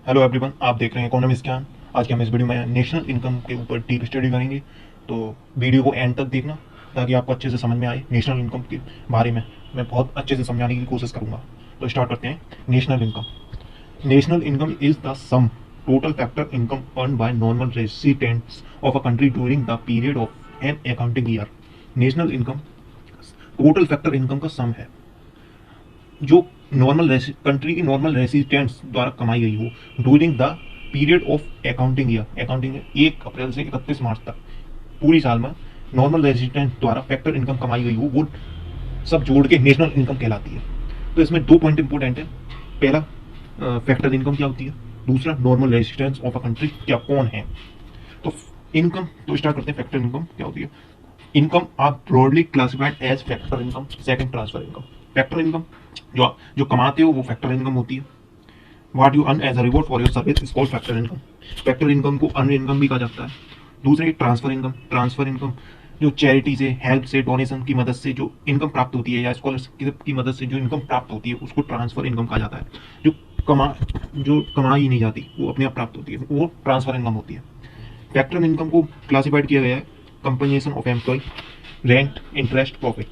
Hello everyone, आप देख रहे हैं इकोनॉमिक्स ज्ञान। आज के हम इस वीडियो में नेशनल इनकम के ऊपर डीप स्टडी करेंगे। तो वीडियो को एंड तक देखना ताकि आपको अच्छे से समझ में आए नेशनल इनकम के बारे में। मैं बहुत अच्छे से समझाने की कोशिश करूंगा। तो स्टार्ट करते हैं। National income. National income is the sum total factor income earn by normal residents of a country during the period of an accounting year. National income total factor income का सम है जो कंट्री की normal residents द्वारा कमाई गई हो during the period of accounting year. 1 अप्रैल से 31 मार्च तक पूरी साल में नॉर्मल रेसिडेंट द्वारा फैक्टर इनकम कमाई गई हो, वो सब जोड़ के नेशनल इनकम कहलाती है। तो इसमें 2 पॉइंट इंपॉर्टेंट है। पहला, फैक्टर इनकम क्या होती है। दूसरा, normal residence of a country क्या कौन है। तो इनकम तो स्टार्ट करते हैं। फैक्टर इनकम क्या होती है। Income are broadly classified as factor income, second transfer income. Factor income जो कमाते हो वो फैक्टर इनकम होती है। What you earn as a reward for your service is called factor income. Factor income को अर्न इनकम भी कहा जाता है। दूसरे, ट्रांसफर इनकम। ट्रांसफर इनकम जो चैरिटी से, हेल्प से, डोनेशन की मदद से जो इनकम प्राप्त होती है या स्कॉलरशिप की मदद से जो इनकम प्राप्त होती है उसको ट्रांसफर इनकम कहा जाता है। जो कमाई नहीं जाती वो अपने आप प्राप्त होती है, वो ट्रांसफर इनकम होती है। फैक्टर इनकम को क्लासिफाइड किया गया है compensation of employ, rent, interest, profit.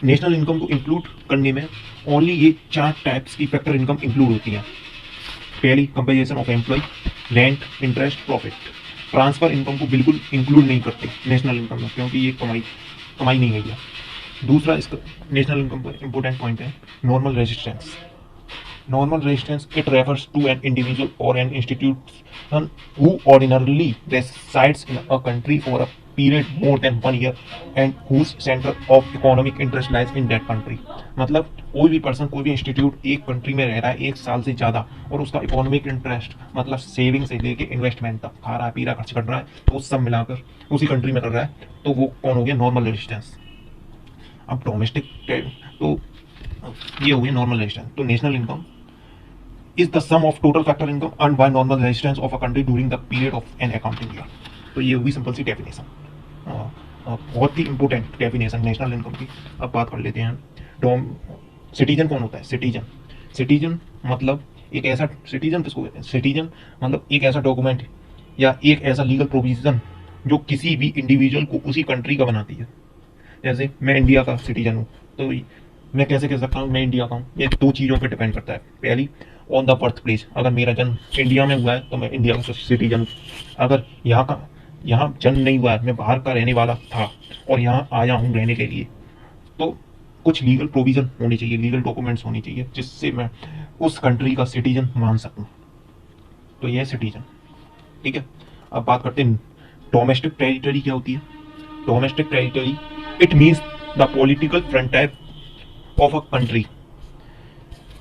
National income को इंक्लूड करने में ओनली ये 4 टाइप्स की फैक्टर इनकम इंक्लूड होती हैं। पहली, compensation of employ, rent, interest, profit. Transfer income को बिल्कुल इंक्लूड नहीं करते नेशनल इनकम में, क्योंकि ये कमाई नहीं गई है। दूसरा इसका नेशनल इनकम का इंपॉर्टेंट पॉइंट है normal resistance. Normal residence, it refers to an individual or an institution who ordinarily resides in a country for a period more than 1 year and whose center of economic interest lies in that country। मतलब कोई भी person, कोई भी institute एक country में रह रहा है 1 साल से ज़्यादा और उसका इकोनॉमिक इंटरेस्ट मतलब सेविंग से लेके इन्वेस्टमेंट तक, खा रहा है, पी रहा, खर्च कर रहा है, तो सब मिलाकर उसी कंट्री में कर रहा है, तो वो कौन हो गया, नॉर्मल रेजिस्टेंस। अब डोमेस्टिक तो ये हो गया नॉर्मल रेजिस्टेंस। तो national income is the sum of total factor income earned by normal residents of a country during the period of an accounting year। तो ये हुई सिंपल सी डेफिनेशन, बहुत ही इंपॉर्टेंट डेफिनेशन नेशनल इनकम की। अब बात कर लेते हैं सिटीजन कौन होता है। सिटीजन मतलब एक ऐसा, सिटीजन किसको कहते हैं। सिटीजन मतलब एक ऐसा डॉक्यूमेंट या एक ऐसा लीगल प्रोविजन जो किसी भी इंडिविजुअल को उसी कंट्री का बनाती है। जैसे मैं इंडिया का सिटीजन हूँ, तो मैं कैसे कह सकता हूँ मैं इंडिया का हूँ। ये 2 चीज़ों पर डिपेंड करता है। पहली, ऑन द बर्थ प्लेस, अगर मेरा जन्म इंडिया में हुआ है तो मैं इंडिया का सिटीजन हूँ। अगर यहाँ जन्म नहीं हुआ है, मैं बाहर का रहने वाला था और यहाँ आया हूँ रहने के लिए, तो कुछ लीगल प्रोविजन होनी चाहिए, लीगल डॉक्यूमेंट्स होनी चाहिए जिससे मैं उस कंट्री का सिटीजन मान सकूँ। तो यह सिटीजन, ठीक है। अब बात करते हैं डोमेस्टिक टेरिटरी क्या होती है। Domestic territory, it means the political frontier of a country.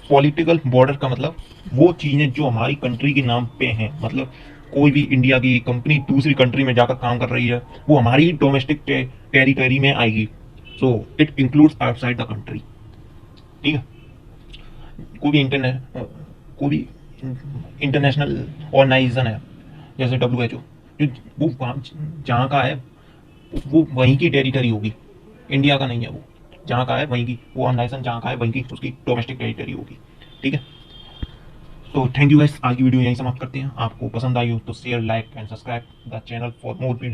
Political border का मतलब वो चीज़ें जो हमारी कंट्री के नाम पे हैं, मतलब कोई भी इंडिया की कंपनी दूसरी कंट्री में जाकर काम कर रही है वो हमारी डोमेस्टिक टेरिटरी में आएगी। So it includes outside the country, ठीक है। कोई भी इंटरनेशनल ऑर्गेनाइजेशन है जैसे WHO, जो वो जहाँ का है वो वहीं की टेरिटरी होगी, इंडिया का नहीं है। वो जहाँ का है वहीं की, वो ऑर्गेनाइजेशन जहाँ का है वहीं की उसकी डोमेस्टिक टेरिटरी होगी, ठीक है। तो थैंक यू गाइस, आज की वीडियो यहीं समाप्त करते हैं। आपको पसंद आई हो तो share, like and subscribe the channel for more video.